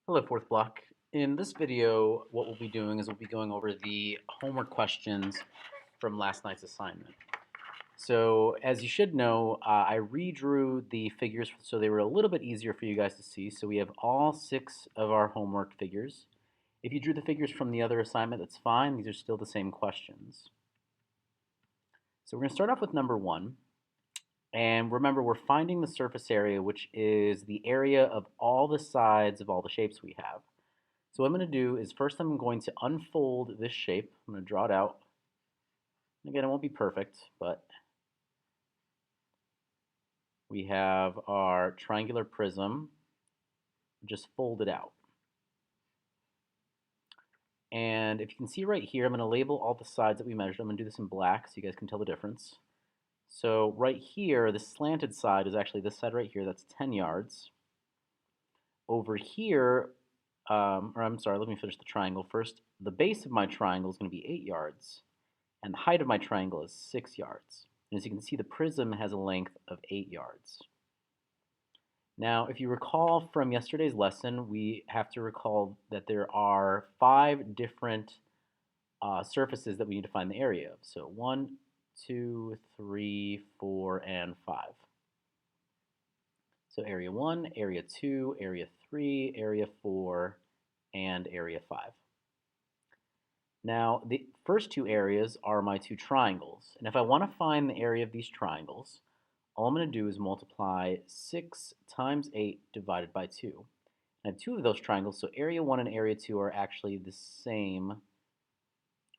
Hello, fourth block. In this video, what we'll be doing is we'll be going over the homework questions from last night's assignment. So, as you should know, I redrew the figures so they were a little bit easier for you guys to see. So we have all 6 of our homework figures. If you drew the figures from the other assignment, that's fine. These are still the same questions. So we're going to start off with number 1. And remember, we're finding the surface area, which is the area of all the sides of all the shapes we have. So what I'm going to do is first I'm going to unfold this shape. I'm going to draw it out. Again, it won't be perfect, but we have our triangular prism just folded out. And if you can see right here, I'm going to label all the sides that we measured. I'm going to do this in black so you guys can tell the difference. So right here, the slanted side is actually this side right here. That's 10 yards. Over here, or I'm sorry, let me finish the triangle first. The base of my triangle is going to be 8 yards. And the height of my triangle is 6 yards. And as you can see, the prism has a length of 8 yards. Now, if you recall from yesterday's lesson, we have to recall that there are 5 different surfaces that we need to find the area of. So 1, 2, 3, 4, and 5. So area 1, area 2, area 3, area 4, and area 5. Now, the first 2 areas are my 2 triangles. And if I want to find the area of these triangles, all I'm going to do is multiply 6 times 8 divided by 2. I have 2 of those triangles, so area 1 and area 2 are actually the same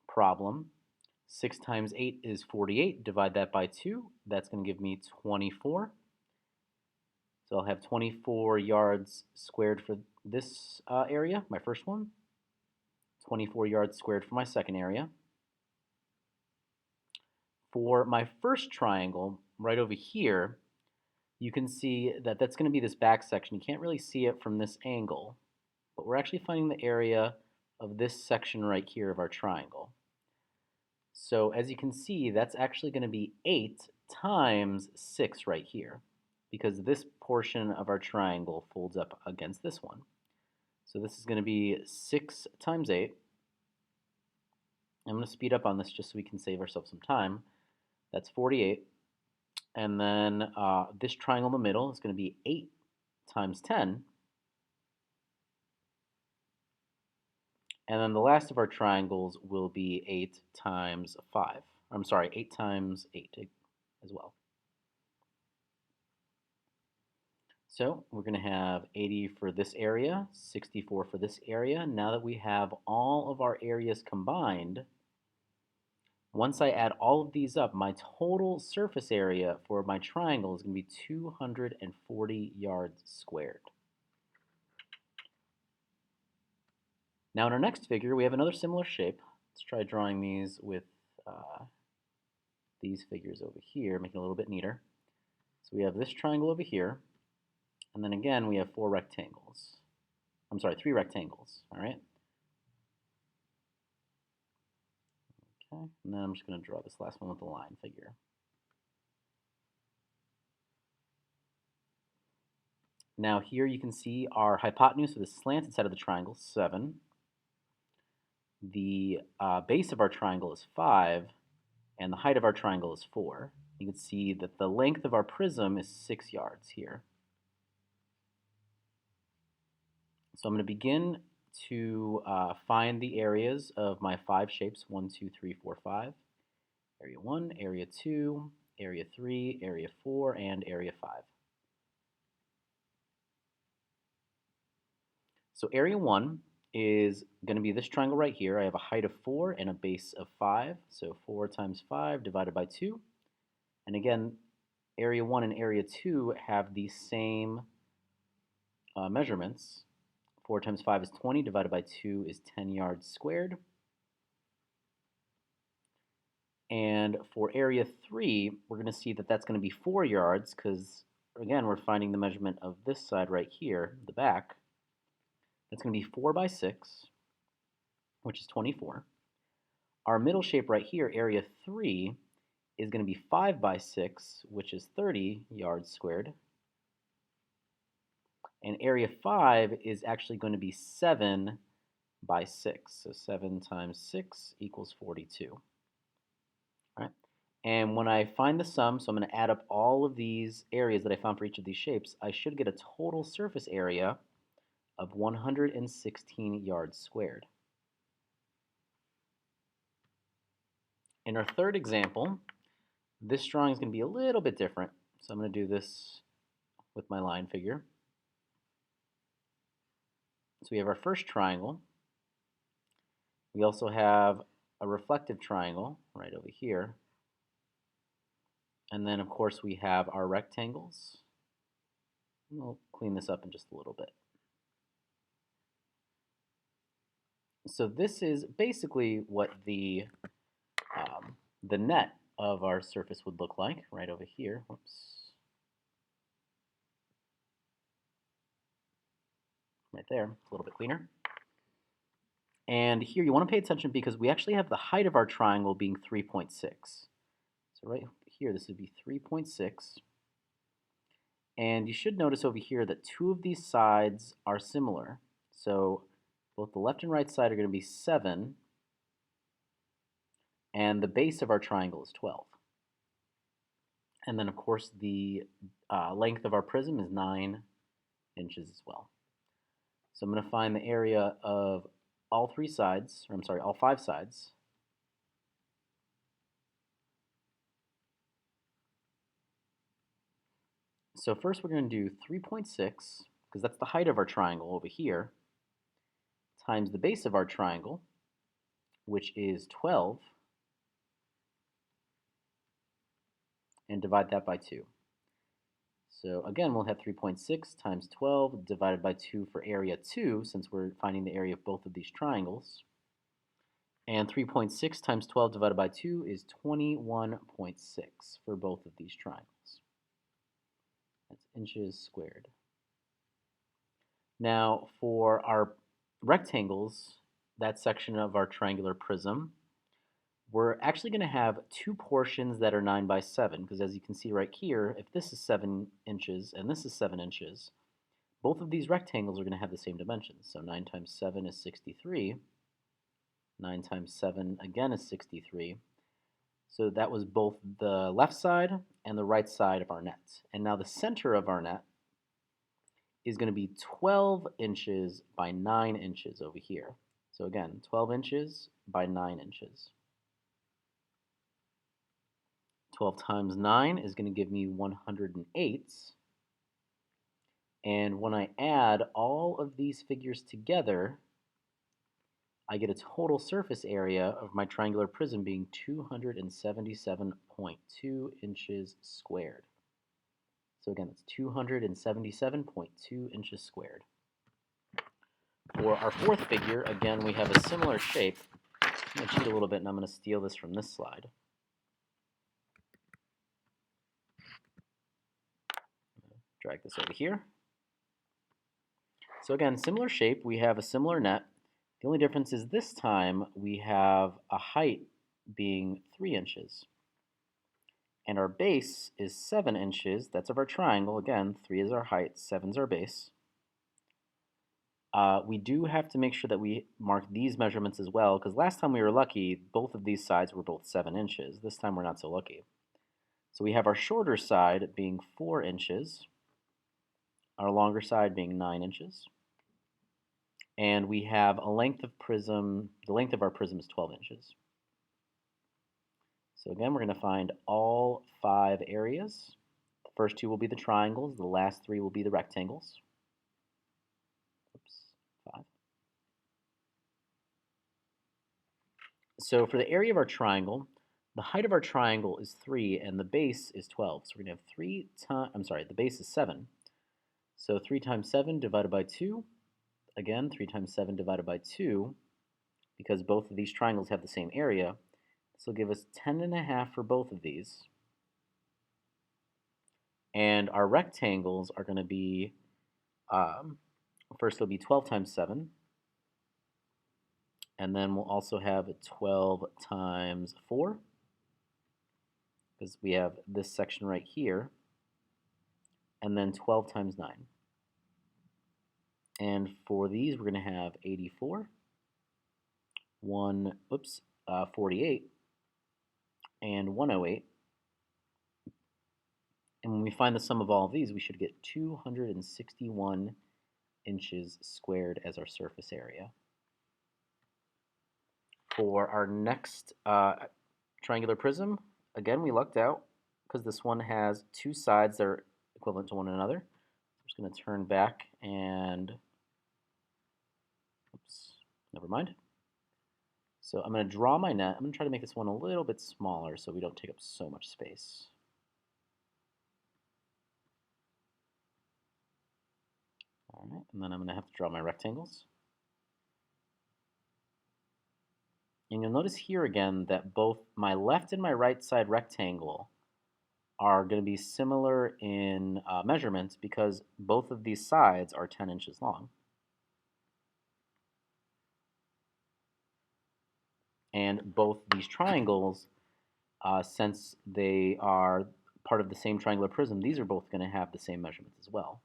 problem. 6 times 8 is 48. Divide that by 2. That's going to give me 24. So I'll have 24 yards squared for this area, my first one. 24 yards squared for my second area. For my first triangle, right over here, you can see that that's going to be this back section. You can't really see it from this angle, but we're actually finding the area of this section right here of our triangle. So as you can see, that's actually going to be 8 times 6 right here, because this portion of our triangle folds up against this one. So this is going to be 6 times 8. I'm going to speed up on this just so we can save ourselves some time. That's 48. And then this triangle in the middle is going to be 8 times 10. And then the last of our triangles will be 8 times 5. I'm sorry, 8 times 8 as well. So we're going to have 80 for this area, 64 for this area. Now that we have all of our areas combined, once I add all of these up, my total surface area for my triangle is going to be 240 yards squared. Now in our next figure, we have another similar shape. Let's try drawing these with these figures over here, making it a little bit neater. So we have this triangle over here, and then again we have 4 rectangles. I'm sorry, 3 rectangles, all right? Okay, and then I'm just going to draw this last one with a line figure. Now here you can see our hypotenuse for the slanted side of the triangle, 7. The base of our triangle is 5, and the height of our triangle is 4. You can see that the length of our prism is 6 yards here. So I'm going to begin to find the areas of my 5 shapes, 1, 2, 3, 4, 5. Area 1, Area 2, Area 3, Area 4, and Area 5. So Area 1 is going to be this triangle right here. I have a height of 4 and a base of 5. So 4 times 5 divided by 2. And again, Area 1 and Area 2 have the same measurements. 4 times 5 is 20, divided by 2 is 10 yards squared. And for area 3, we're going to see that that's going to be 4 yards because, again, we're finding the measurement of this side right here, the back. That's going to be 4 by 6, which is 24. Our middle shape right here, area 3, is going to be 5 by 6, which is 30 yards squared. And area 5 is actually going to be 7 by 6. So 7 times 6 equals 42. All right. And when I find the sum, so I'm going to add up all of these areas that I found for each of these shapes, I should get a total surface area of 116 yards squared. In our third example, this drawing is going to be a little bit different. So I'm going to do this with my line figure. So we have our first triangle. We also have a reflective triangle right over here. And then, of course, we have our rectangles. We'll clean this up in just a little bit. So this is basically what the net of our surface would look like right over here. Whoops. Right there, a little bit cleaner. And here you want to pay attention because we actually have the height of our triangle being 3.6. So right here, this would be 3.6. And you should notice over here that two of these sides are similar. So both the left and right side are going to be 7, and the base of our triangle is 12. And then, of course, the length of our prism is 9 inches as well. So I'm going to find the area of all 5 sides. So first we're going to do 3.6, because that's the height of our triangle over here, times the base of our triangle, which is 12, and divide that by 2. So again, we'll have 3.6 times 12 divided by 2 for area 2, since we're finding the area of both of these triangles. And 3.6 times 12 divided by 2 is 21.6 for both of these triangles. That's inches squared. Now, for our rectangles, that section of our triangular prism, we're actually going to have 2 portions that are 9 by 7, because as you can see right here, if this is 7 inches and this is 7 inches, both of these rectangles are going to have the same dimensions. So 9 times 7 is 63. 9 times 7 again is 63. So that was both the left side and the right side of our net. And now the center of our net is going to be 12 inches by 9 inches over here. So again, 12 inches by 9 inches. 12 times 9 is going to give me 108. And when I add all of these figures together, I get a total surface area of my triangular prism being 277.2 inches squared. So again, it's 277.2 inches squared. For our fourth figure, again, we have a similar shape. I'm going to cheat a little bit, and I'm going to steal this from this slide. Drag this over here. So again, similar shape. We have a similar net. The only difference is this time we have a height being 3 inches. And our base is 7 inches. That's of our triangle. Again, 3 is our height, 7 is our base. We do have to make sure that we mark these measurements as well, because last time we were lucky, both of these sides were both 7 inches. This time we're not so lucky. So we have our shorter side being 4 inches, our longer side being 9 inches. And we have a length of prism, the length of our prism is 12 inches. So again, we're going to find all 5 areas. The first 2 will be the triangles, the last 3 will be the rectangles. Oops, 5. So for the area of our triangle, the height of our triangle is 3 and the base is 12. So we're going to have the base is 7. So 3 times 7 divided by 2. Again, 3 times 7 divided by 2, because both of these triangles have the same area. This will give us 10.5 for both of these. And our rectangles are going to be, first it'll be 12 times 7. And then we'll also have 12 times 4, because we have this section right here. And then 12 times 9. And for these, we're going to have 84, 48, and 108. And when we find the sum of all of these, we should get 261 inches squared as our surface area. For our next triangular prism, again, we lucked out because this one has two sides that are equivalent to one another. I'm just going to turn back and, oops, never mind. So I'm going to draw my net. I'm going to try to make this one a little bit smaller so we don't take up so much space. All right, and then I'm going to have to draw my rectangles. And you'll notice here again that both my left and my right side rectangle are going to be similar in measurements because both of these sides are 10 inches long. And both these triangles, since they are part of the same triangular prism, these are both going to have the same measurements as well.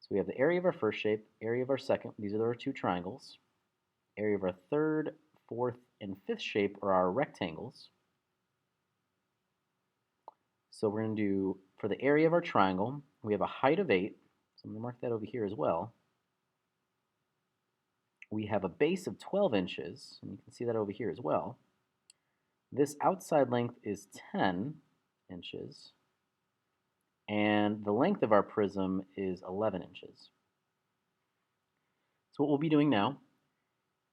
So we have the area of our first shape, area of our second, these are our two triangles. Area of our third, fourth, and fifth shape are our rectangles. So we're going to do, for the area of our triangle, we have a height of 8, so I'm going to mark that over here as well. We have a base of 12 inches, and you can see that over here as well. This outside length is 10 inches, and the length of our prism is 11 inches. So what we'll be doing now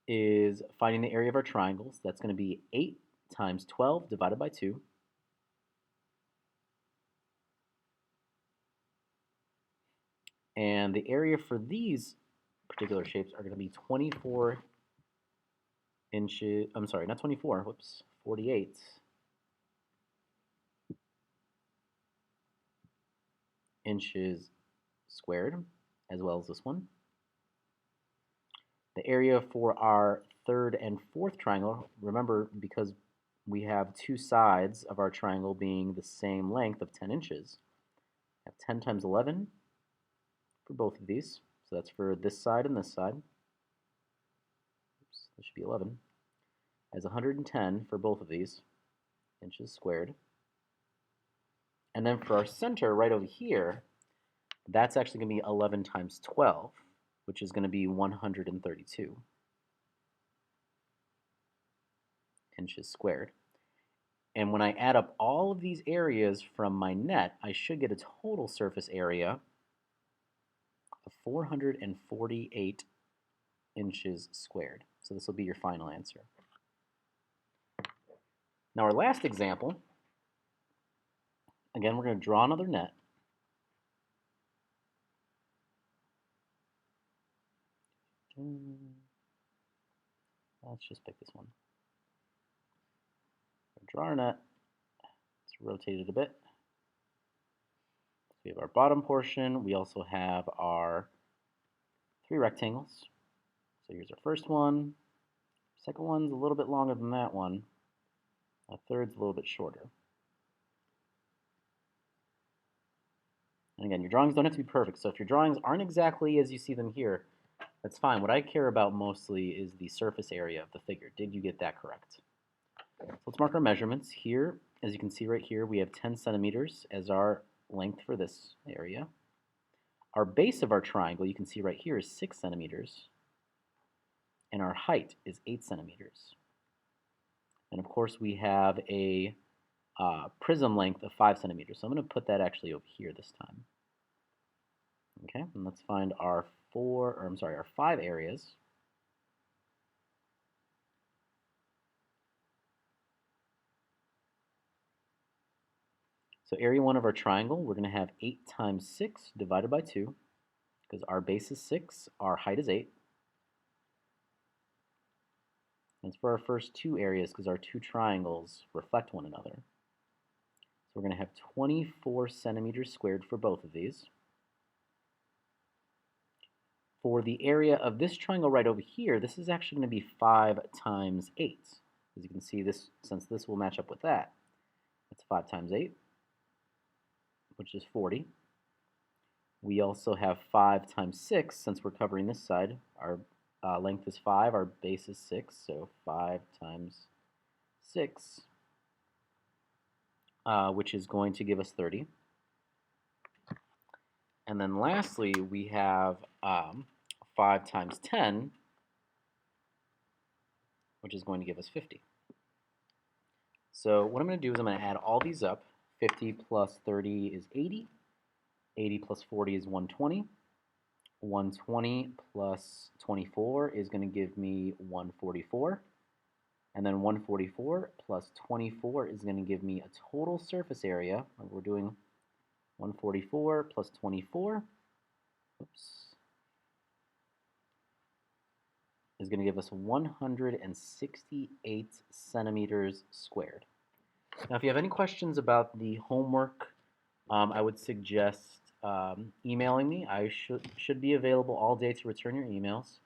is finding the area of our triangles. That's going to be 8 times 12 divided by 2. And the area for these particular shapes are going to be 24 inches, I'm sorry, not 24, whoops, 48 inches squared, as well as this one. The area for our third and fourth triangle, remember, because we have two sides of our triangle being the same length of 10 inches, I have 10 times 11 for both of these. So that's for this side and this side. Oops, this should be 11. As 110 for both of these inches squared. And then for our center right over here, that's actually going to be 11 times 12, which is going to be 132 inches squared. And when I add up all of these areas from my net, I should get a total surface area of 448 inches squared. So this will be your final answer. Now our last example, again, we're going to draw another net. Let's just pick this one. Draw our net. Let's rotate it a bit. So we have our bottom portion. We also have our 3 rectangles. So here's our first one. Second one's a little bit longer than that one. Our third's a little bit shorter. And again, your drawings don't have to be perfect. So if your drawings aren't exactly as you see them here, that's fine. What I care about mostly is the surface area of the figure. Did you get that correct? So let's mark our measurements. Here, as you can see right here, we have 10 centimeters as our length for this area. Our base of our triangle, you can see right here, is 6 centimeters. And our height is 8 centimeters. And of course, we have a prism length of 5 centimeters. So I'm going to put that actually over here this time. Okay, and let's find our 5 areas. So area 1 of our triangle, we're going to have 8 times 6 divided by 2, because our base is 6, our height is 8. And it's for our first 2 areas, because our 2 triangles reflect one another. So we're going to have 24 centimeters squared for both of these. For the area of this triangle right over here, this is actually going to be 5 times 8. As you can see, since this will match up with that, it's 5 times 8, which is 40. We also have 5 times 6, since we're covering this side. Our length is 5, our base is 6, so 5 times 6, which is going to give us 30. And then lastly, we have 5 times 10, which is going to give us 50. So what I'm going to do is I'm going to add all these up. 50 plus 30 is 80. 80 plus 40 is 120. 120 plus 24 is going to give me 144. And then 144 plus 24 is going to give me a total surface area. We're doing 144 plus 24. Oops. Is going to give us 168 centimeters squared. Now, if you have any questions about the homework, I would suggest emailing me. I should be available all day to return your emails.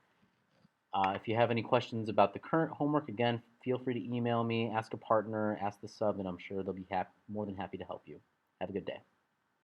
If you have any questions about the current homework, again, feel free to email me, ask a partner, ask the sub, and I'm sure they'll be more than happy to help you. Have a good day.